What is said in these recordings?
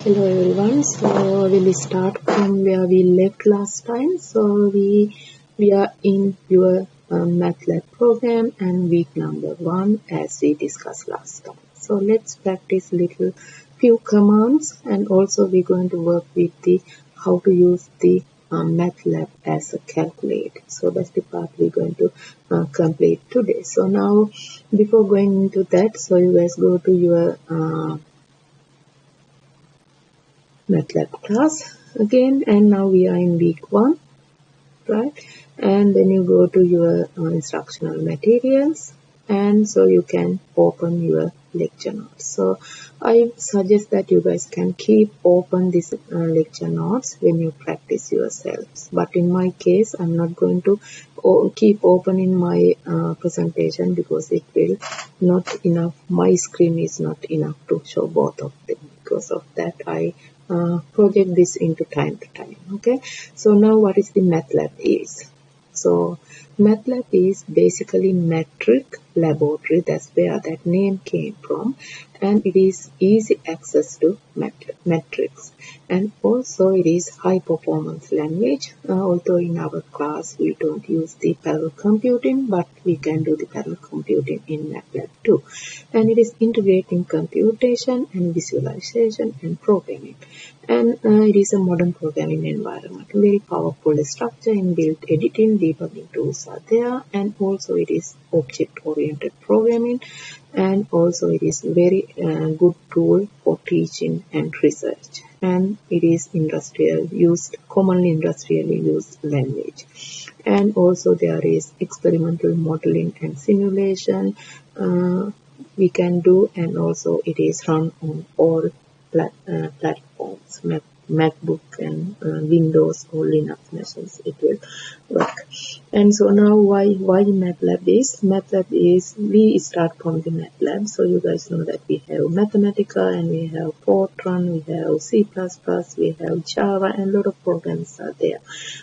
Hello everyone. So we will start from where we left last time. So we are in your MATLAB program and week number 1 as we discussed last time. So let's practice little few commands, and also we're going to work with the how to use the MATLAB as a calculator. So that's the part we're going to complete today. So now before going into that, so you guys go to your MATLAB class again, and now we are in week 1, right? And then you go to your instructional materials, and so you can open your lecture notes. So I suggest that you guys can keep open these lecture notes when you practice yourselves, but in my case I'm not going to keep open in my presentation because it will not enough, my screen is not enough to show both of them. Because of that I project this into time to time. Okay, so now what is the MATLAB is? So MATLAB is basically metric laboratory. That's where that name came from, and it is easy access to metrics, and also it is high performance language. Although in our class we don't use the parallel computing, but we can do the parallel computing in MATLAB too. And it is integrating computation and visualization and programming. And it is a modern programming environment. Very powerful structure in built editing, debugging tools are there, and also it is object-oriented programming, and also it is very good tool for teaching and research. And it is commonly industrially used language. And also there is experimental modeling and simulation we can do, and also it is run on all platforms, MacBook and Windows or Linux machines, it will work. And so now why MATLAB is we start from the MATLAB. So you guys know that we have Mathematica, and we have Fortran, we have C++, we have Java, and a lot of programs are there.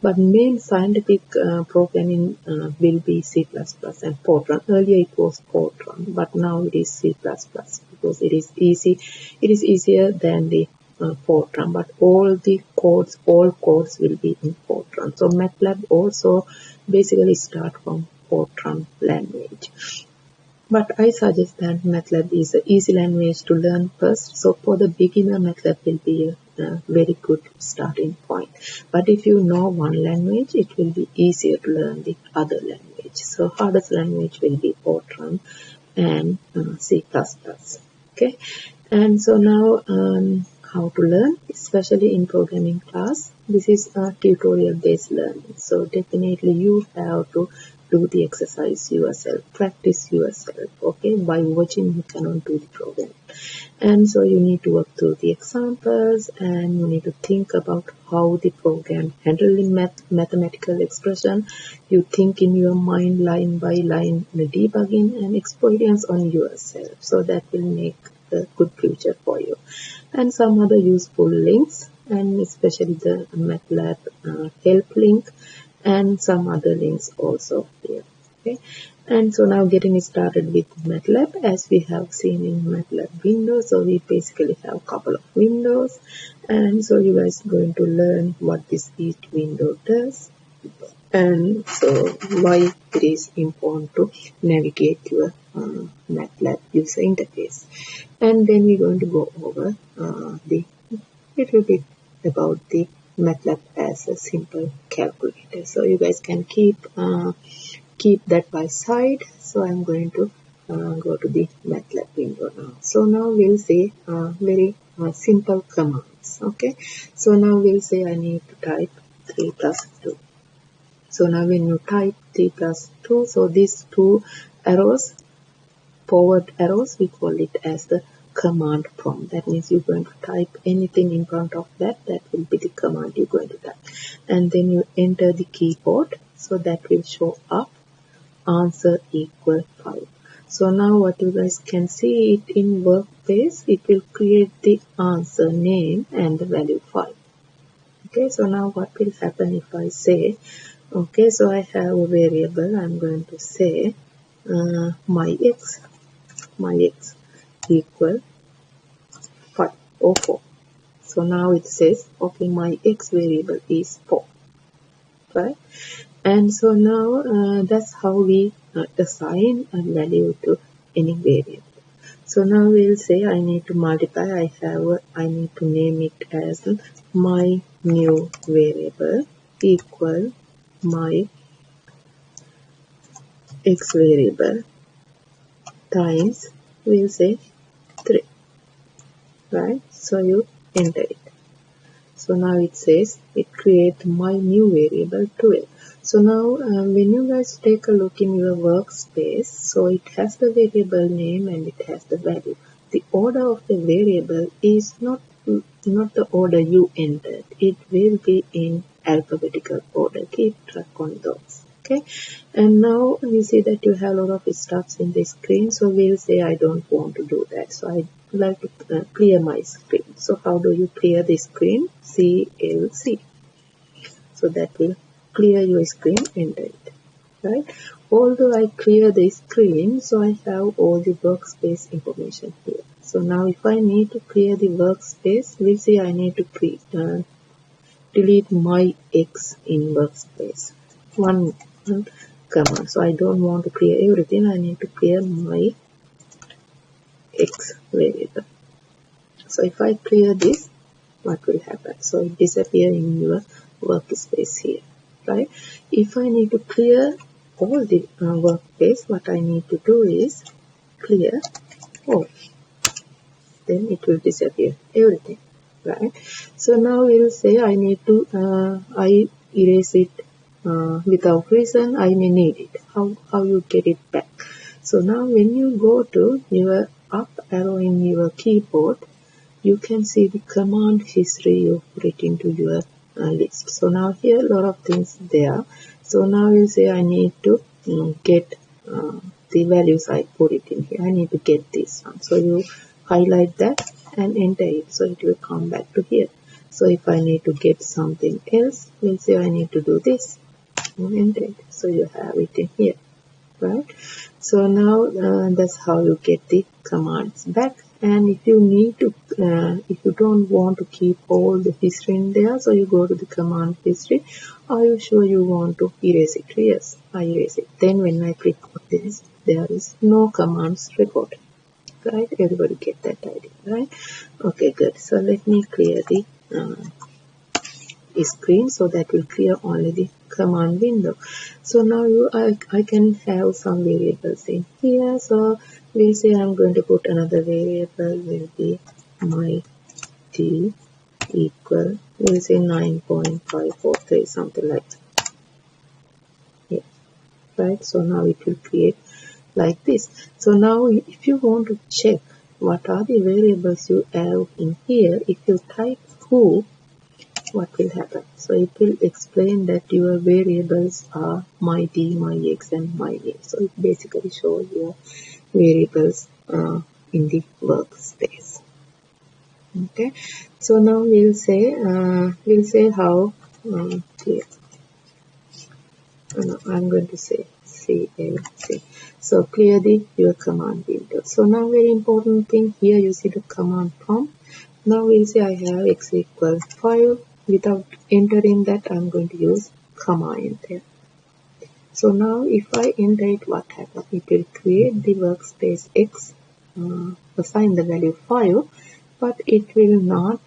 But main scientific programming will be C++ and Fortran. Earlier it was Fortran, but now it is C++ because it is easy. It is easier than the Fortran, but all codes will be in Fortran. So MATLAB also basically start from Fortran language. But I suggest that MATLAB is an easy language to learn first. So for the beginner, MATLAB will be a very good starting point. But if you know one language, it will be easier to learn the other language. So hardest language will be Fortran and C++. Okay, and so now how to learn, especially in programming class. This is a tutorial based learning, so definitely you have to do the exercise yourself, practice yourself. Okay, by watching you cannot do the program, and so you need to work through the examples, and you need to think about how the program handle the mathematical expression. You think in your mind line by line, the debugging and experience on yourself, so that will make a good future for you. And some other useful links, and especially the MATLAB help link, and some other links also here. Okay, and so now getting started with MATLAB, as we have seen in MATLAB windows. So we basically have a couple of windows, and so you guys are going to learn what this each window does, and so why it is important to navigate your MATLAB user interface. And then we're going to go over the little bit about the MATLAB as a simple calculator. So you guys can keep that by side. So I'm going to go to the MATLAB window now. So now we'll say very simple commands. Okay, so now we'll say I need to type 3 plus 2. So now when you type 3 plus 2, so these two arrows, forward arrows, we call it as the command prompt. That means you're going to type anything in front of that will be the command you're going to type. And then you enter the keyboard, so that will show up answer equal 5. So now what you guys can see it in workspace, it will create the answer name and the value 5. Okay, so now what will happen if I say, okay, so I have a variable, I'm going to say my x equal 5 or 4. So now it says, okay, my x variable is 4, right? And so now that's how we assign a value to any variable. So now we'll say I need to multiply. I need to name it as my new variable equal my x variable times, we'll say 3, right? So you enter it. So now it says it create my new variable 12. So now when you guys take a look in your workspace, so it has the variable name and it has the value. The order of the variable is not the order you entered. It will be in alphabetical order. Keep track on those. Okay, and now you see that you have a lot of stuffs in the screen, so we'll say I don't want to do that, so I like to clear my screen. So how do you clear the screen? CLC. So that will clear your screen, enter it, right? Although I clear the screen, so I have all the workspace information here. So now if I need to clear the workspace, we'll see I need to delete my X in workspace. One command. So I don't want to clear everything. I need to clear my X variable. So if I clear this, what will happen? So it disappear in your workspace here, right? If I need to clear all the workspace, what I need to do is clear all. Then it will disappear everything, right? So now we'll say I need to I erase it without reason. I may need it. How you get it back? So now when you go to your up arrow in your keyboard, you can see the command history you put it into your list. So now here a lot of things there. So now you say I need to get the values I put it in here. I need to get this one. So you highlight that and enter it. So it will come back to here. So if I need to get something else, let's say I need to do this and enter it. So you have it in here, right? So now that's how you get the commands back. And if you need to, if you don't want to keep all the history in there, so you go to the command history. Are you sure you want to erase it? Yes, I erase it. Then when I click on this, there is no commands recorded. Right? Everybody get that idea, right? Okay, good. So let me clear the screen, so that will clear only the command window. So now I can have some variables in here. So we'll say I'm going to put another variable, will be my t equal, we'll say 9.543, something like that. Yeah, right? So now it will create like this. So now if you want to check what are the variables you have in here, if you type who, what will happen? So it will explain that your variables are my t, my x and my y. So it basically shows your variables in the workspace. Okay, so now we'll say how here. No, I'm going to say CLC. So clear your command window. So now very important thing here, you see the command prompt. Now we'll say I have x equal 5. Without entering that, I'm going to use comma enter. So now if I enter it, what happens? It will create the workspace x, assign the value 5, but it will not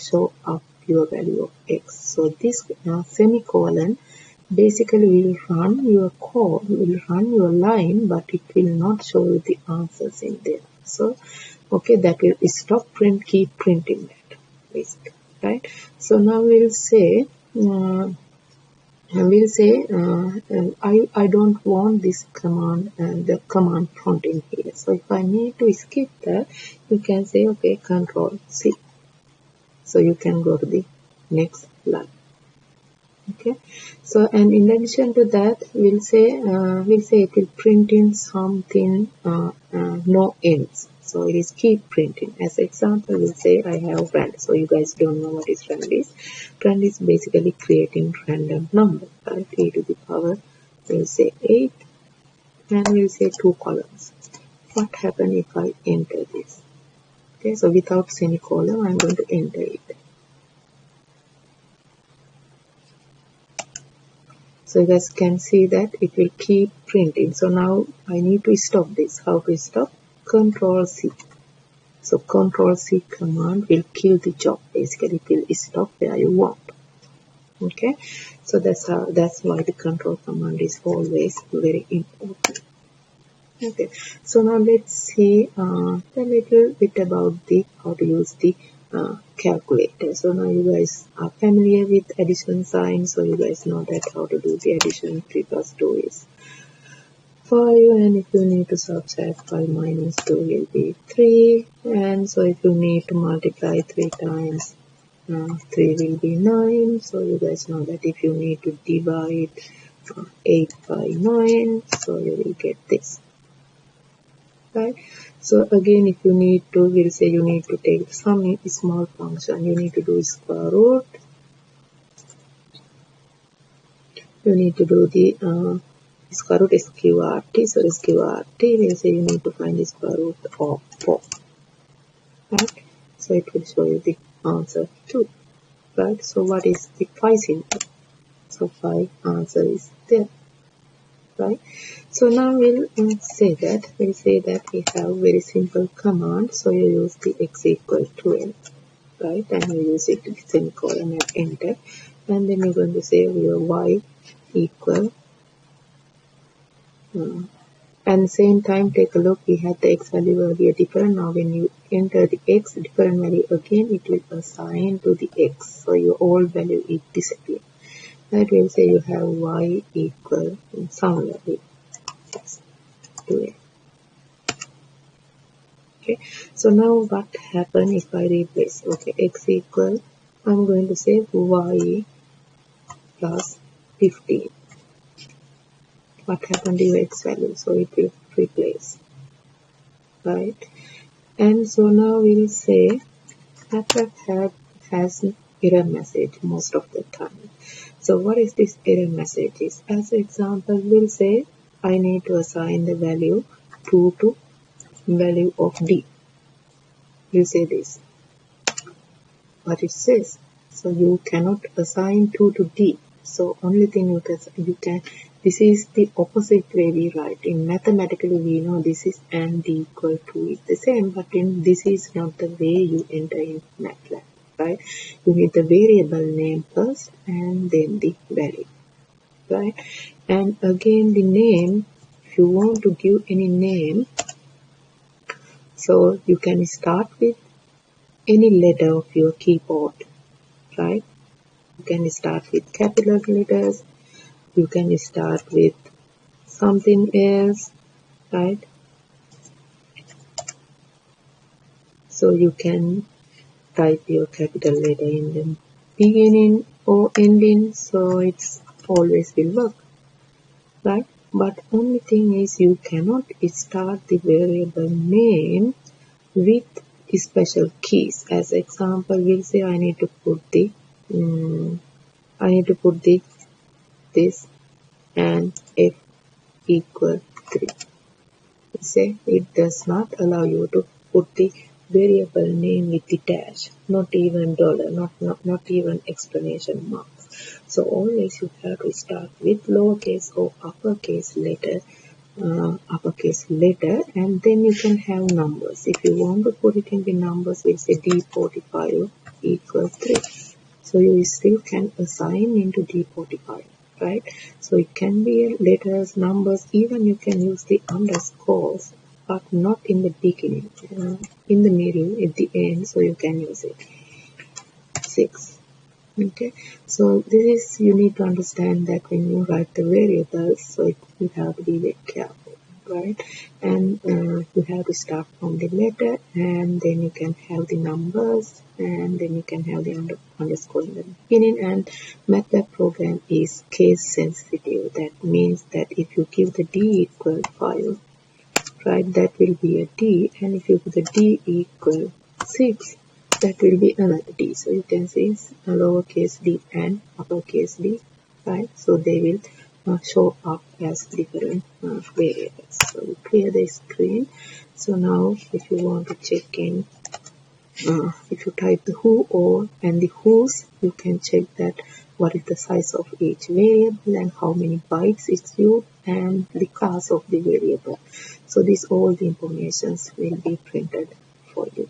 show up your value of x. So this semicolon basically will run your code, will run your line, but it will not show you the answers in there. So okay, that will stop print, keep printing that basically, right? So now we'll say I don't want this command and the command prompt in here. So if I need to skip that, you can say okay, Control C. So you can go to the next line. Okay, so and in addition to that, we'll say it will print in something no ends. So it is keep printing. As example, we'll say I have rand. So you guys don't know what is rand is. Rand is basically creating random number, right? A to the power, we'll say 8, and we'll say 2 columns. What happens if I enter this? Okay, so without semicolon, I'm going to enter it. So you guys can see that it will keep printing. So now I need to stop this. How to stop? Control C. So Control C command will kill the job. Basically, it will stop where you want. Okay, so that's why the control command is always very important. Okay, so now let's see a little bit about the how to use the calculator. So now you guys are familiar with addition sign, so you guys know that how to do the addition. 3 plus 2 is 5, and if you need to subtract 5 minus 2 will be 3, and so if you need to multiply 3 times 3 will be 9. So you guys know that if you need to divide 8 by 9, so you will get this. Right? So again, if you need to, we'll say you need to take some small function, you need to do square root, you need to do the square root sqrt, so sqrt, we'll say you need to find the square root of 4, right? So it will show you the answer 2, right? So what is the 5 symbol? So 5 answer is there. Right, so now we'll say that we have very simple command. So you use the x equal to n, right, and you use it with semicolon and enter, and then you're going to say your y equal and same time take a look, we had the x value earlier different. Now when you enter the x different value again, it will assign to the x, so your old value is disappear. That will say you have y equal some value to it. Okay, so now what happen if I replace? Okay, x equal, I'm going to say y plus 15. What happened to your x value? So it will replace, right? And so now we'll say MatLab has error message most of the time. So what is this error message? Is as example, we'll say I need to assign the value 2 to value of d. You say this, what it says. So you cannot assign 2 to d. So only thing you can, this is the opposite way we write. In mathematically we know this is and d equal to is the same, but in this is not the way you enter in MatLab, right? You need the variable name first and then the value, right? And again the name, if you want to give any name, so you can start with any letter of your keyboard, right? You can start with capital letters, you can start with something else, right? So you can type your capital letter in the beginning or ending, so it's always will work, right? But only thing is you cannot start the variable name with special keys. As example, we'll say I need to put the this and f equal 3. Say it does not allow you to put the variable name with the dash, not even dollar, not even exclamation mark. So always you have to start with lowercase or uppercase letter, and then you can have numbers. If you want to put it in the numbers, we'll say D45 equals 3. So you still can assign into D45, right? So it can be letters, numbers, even you can use the underscores, but not in the beginning, in the middle, at the end, so you can use it. 6. Okay, so this is, you need to understand that when you write the variables, so you have to be very careful, right? And you have to start from the letter, and then you can have the numbers, and then you can have the underscore in the beginning. And MatLab program is case sensitive. That means that if you give the d equal 5, right, that will be a d, and if you put the d equal 6, that will be another d. So you can see a lowercase d and uppercase d, right? So they will show up as different variables. So we clear the screen. So now if you want to check in if you type the who or and the whose, you can check that what is the size of each variable and how many bytes it's used and the class of the variable. So this all the informations will be printed for you.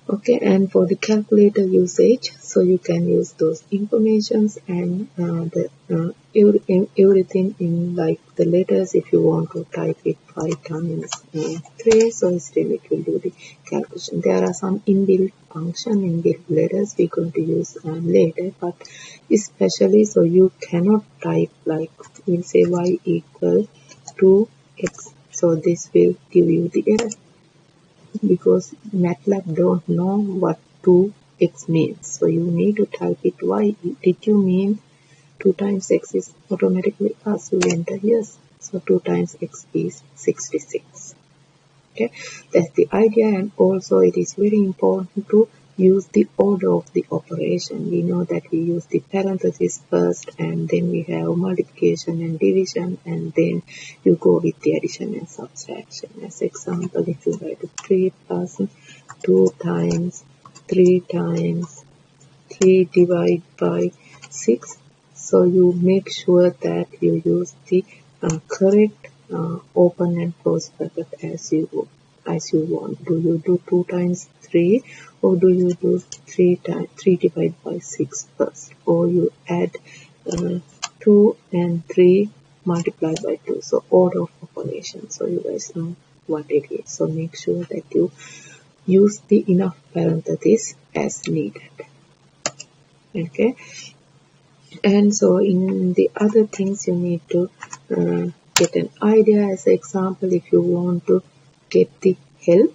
Okay, and for the calculator usage, so you can use those informations and everything in like the letters. If you want to type it 5 times 3, so still it will do the calculation. There are some inbuilt function, inbuilt letters we're going to use later, but especially so you cannot type like we'll say y equal to x. So this will give you the error, because MATLAB don't know what 2x means. So you need to type it. Why did you mean 2 times x is automatically asked? You enter yes. So 2 times x is 66. Okay, that's the idea. And also it is very important to use the order of the operation. We know that we use the parenthesis first, and then we have multiplication and division, and then you go with the addition and subtraction. As example, if you write 3 plus 2 times 3 times 3 divided by 6, so you make sure that you use the correct open and close bracket as you want. Do you do 2 times 3, or do you do 3 divided by 6 first, or you add 2 and 3 multiplied by 2? So order of operation, so you guys know what it is. So make sure that you use the enough parentheses as needed. Okay, and so in the other things you need to get an idea. As an example, if you want to get the help,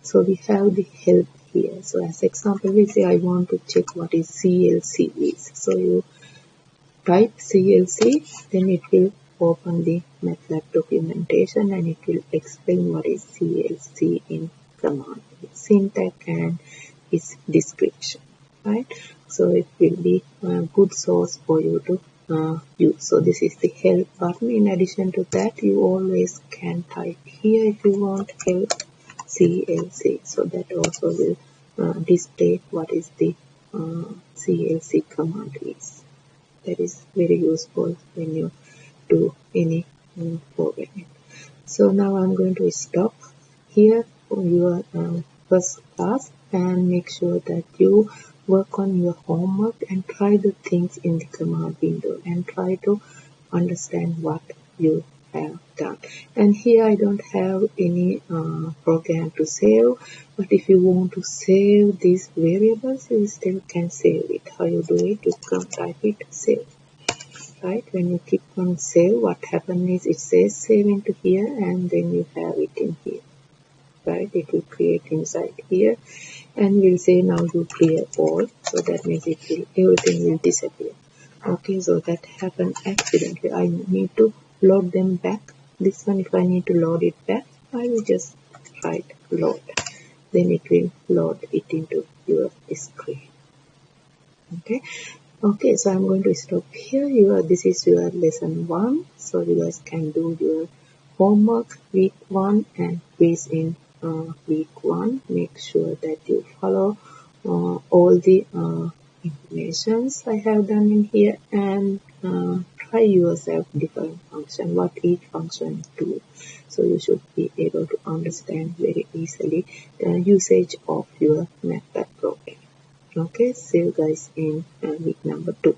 so we have the help here. So as example, we say I want to check what is CLC is. So you type CLC, then it will open the MATLAB documentation and it will explain what is CLC in command, its syntax and its description, right? So it will be a good source for you to use. So this is the help button. In addition to that, you always can type here if you want help CLC. So that also will display what is the CLC command is. That is very useful when you do any programming. So now I'm going to stop here for your first class, and make sure that you work on your homework and try the things in the command window and try to understand what you have done. And here I don't have any program to save, but if you want to save these variables, you still can save it. How you do it? You can type it save. Right, when you click on save, what happens is it says save into here, and then you have it in here. Right, it will create inside here, and we'll say now you clear all. So that means everything will disappear. Okay, so that happened accidentally. I need to load them back. This one, if I need to load it back, I will just write load. Then it will load it into your screen. Okay, so I'm going to stop here. This is your lesson 1. So you guys can do your homework week 1 and quiz in week 1. Make sure that you follow all the informations I have done in here, and try yourself different function, what each function do. So you should be able to understand very easily the usage of your MATLAB program. Okay, see you guys in week number 2.